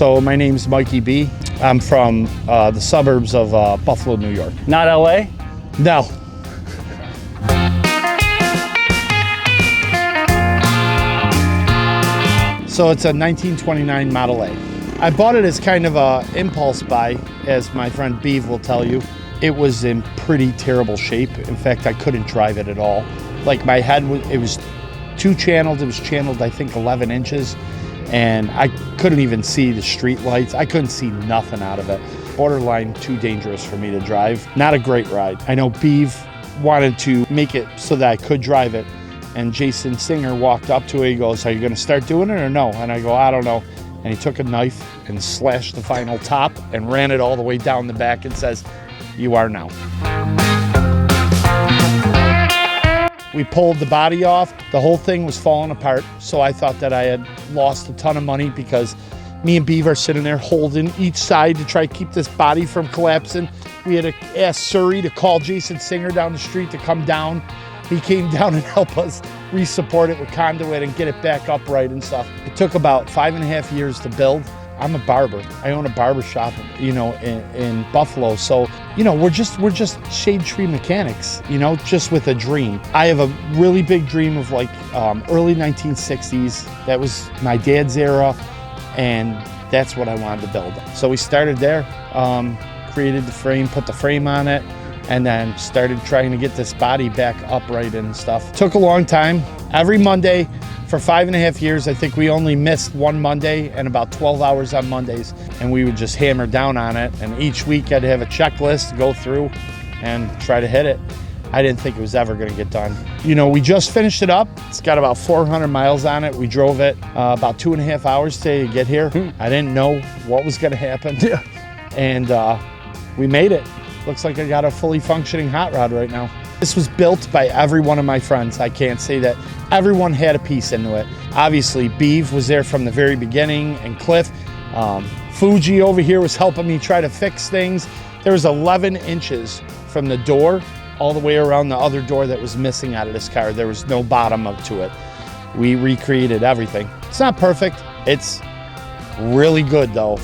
So my name's Mikey B. I'm from the suburbs of Buffalo, New York. Not LA? No. So it's a 1929 Model A. I bought it as kind of a impulse buy, as my friend Beav will tell you. It was in pretty terrible shape. In fact, I couldn't drive it at all. Like my head, it was two channeled. It was channeled, I think, 11 inches. And I couldn't even see the street lights. I couldn't see nothing out of it. Borderline too dangerous for me to drive. Not a great ride. I know Beav wanted to make it so that I could drive it. And Jason Singer walked up to it. He goes, "Are you going to start doing it or no?" And I go, "I don't know." And he took a knife and slashed the final top and ran it all the way down the back and says, "You are now." We pulled the body off. The whole thing was falling apart. So I thought that I had lost a ton of money because me and Beav are sitting there holding each side to try to keep this body from collapsing. We had to ask Surrey to call Jason Singer down the street to come down. He came down and helped us re-support it with conduit and get it back upright and stuff. It took about 5.5 years to build. I'm a barber. I own a barber shop, in Buffalo. So, we're just shade tree mechanics, just with a dream. I have a really big dream of early 1960s. That was my dad's era, and that's what I wanted to build. So we started there, created the frame, put the frame on it, and then started trying to get this body back upright and stuff. Took a long time. Every Monday for 5.5 years, I think we only missed one Monday and about 12 hours on Mondays, and we would just hammer down on it. And each week I'd have a checklist, go through and try to hit it. I didn't think it was ever gonna get done. We just finished it up. It's got about 400 miles on it. We drove it about 2.5 hours to get here. I didn't know what was gonna happen. Yeah. And we made it. Looks like I got a fully functioning hot rod right now. This was built by every one of my friends. I can't say that everyone had a piece into it. Obviously, Beav was there from the very beginning, and Cliff. Fuji over here was helping me try to fix things. There was 11 inches from the door all the way around the other door that was missing out of this car. There was no bottom up to it. We recreated everything. It's not perfect. It's really good though,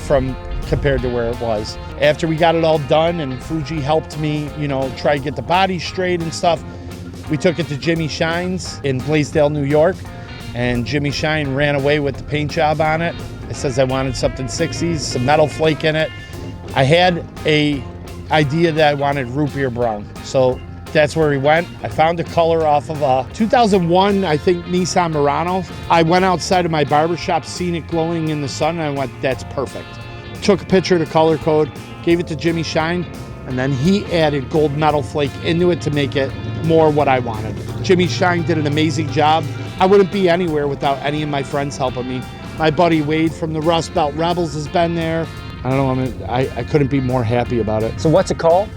compared to where it was. After we got it all done and Fuji helped me, try to get the body straight and stuff, we took it to Jimmy Shine's in Blaisdell, New York, and Jimmy Shine ran away with the paint job on it. It says I wanted something 60s, some metal flake in it. I had a idea that I wanted root beer brown, so that's where we went. I found a color off of a 2001, I think, Nissan Murano. I went outside of my barber shop, seen it glowing in the sun, and I went, that's perfect. Took a picture of the color code, gave it to Jimmy Shine, and then he added gold metal flake into it to make it more what I wanted. Jimmy Shine did an amazing job. I wouldn't be anywhere without any of my friends helping me. My buddy Wade from the Rust Belt Rebels has been there. I don't know, I couldn't be more happy about it. So what's it called?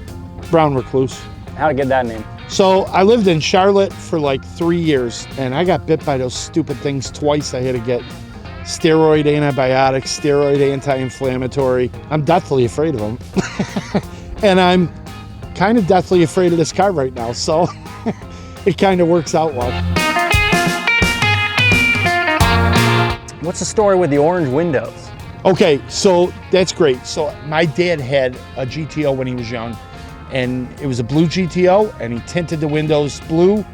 Brown Recluse. How'd it get that name? So I lived in Charlotte for like 3 years, and I got bit by those stupid things twice. I had to get steroid antibiotics, steroid anti-inflammatory. I'm deathly afraid of them. And I'm kind of deathly afraid of this car right now, so it kind of works out well. What's the story with the orange windows? Okay, so that's great. So my dad had a GTO when he was young, and it was a blue GTO, and he tinted the windows blue,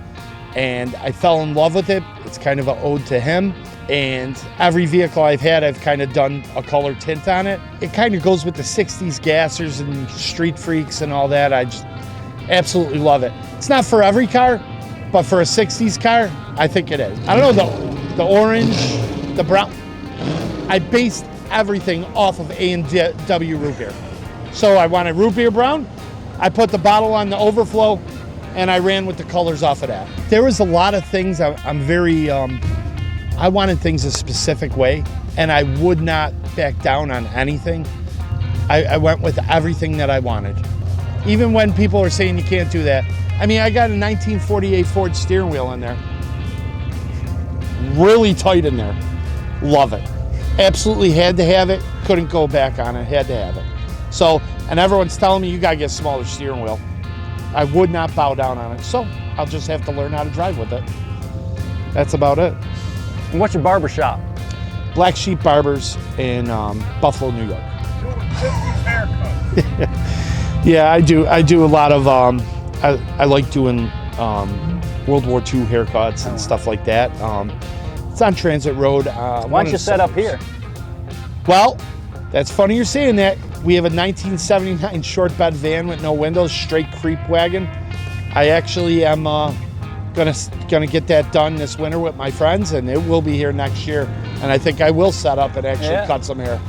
and I fell in love with it. It's kind of an ode to him. And every vehicle I've had, I've kind of done a color tint on it. It kind of goes with the 60s gassers and street freaks and all that. I just absolutely love it. It's not for every car, but for a 60s car, I think it is. I don't know, the orange, the brown. I based everything off of A&W root beer. So I wanted root beer brown. I put the bottle on the overflow, and I ran with the colors off of that. There was a lot of things I'm very, I wanted things a specific way, and I would not back down on anything. I went with everything that I wanted. Even when people are saying you can't do that. I mean, I got a 1948 Ford steering wheel in there. Really tight in there. Love it. Absolutely had to have it. Couldn't go back on it. Had to have it. So, and everyone's telling me you gotta get a smaller steering wheel. I would not bow down on it. So I'll just have to learn how to drive with it. That's about it. And what's your barber shop? Black Sheep Barbers in Buffalo, New York. Yeah, I do a lot of, I like doing World War II haircuts and stuff like that. It's on Transit Road. Why don't you set up here? Well, that's funny you're saying that. We have a 1979 short bed van with no windows, straight creep wagon. I actually am gonna get that done this winter with my friends, and it will be here next year. And I think I will set up and actually cut some hair.